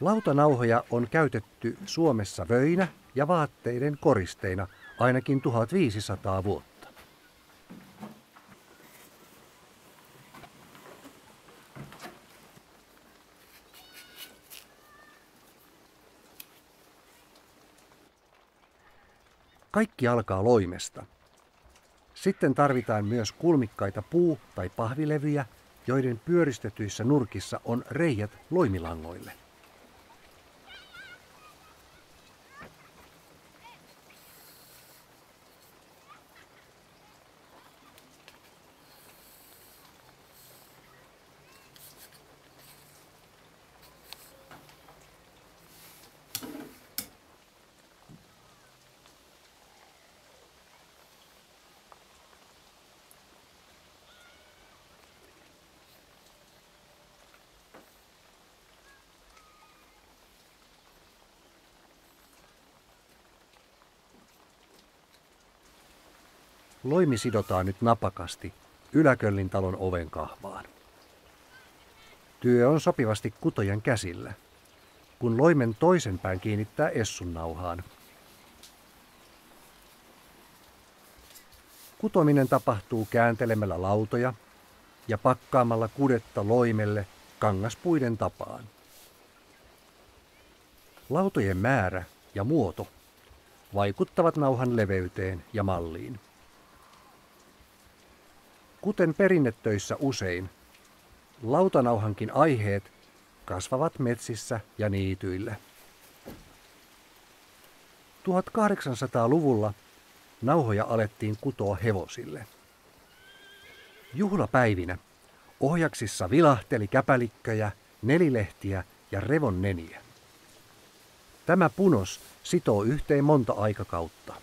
Lautanauhoja on käytetty Suomessa vöinä ja vaatteiden koristeina ainakin 1500 vuotta. Kaikki alkaa loimesta. Sitten tarvitaan myös kulmikkaita puu- tai pahvilevyjä, joiden pyöristetyissä nurkissa on reiät loimilangoille. Loimi sidotaan nyt napakasti Yläköllin talon oven kahvaan. Työ on sopivasti kutojan käsillä, kun loimen toisen pään kiinnittää essun nauhaan. Kutominen tapahtuu kääntelemällä lautoja ja pakkaamalla kudetta loimelle kangaspuiden tapaan. Lautojen määrä ja muoto vaikuttavat nauhan leveyteen ja malliin. Kuten perinnetöissä usein, lautanauhankin aiheet kasvavat metsissä ja niityillä. 1800-luvulla nauhoja alettiin kutoa hevosille. Juhlapäivinä ohjaksissa vilahteli käpälikköjä, nelilehtiä ja revonneniä. Tämä punos sitoo yhteen monta aikakautta.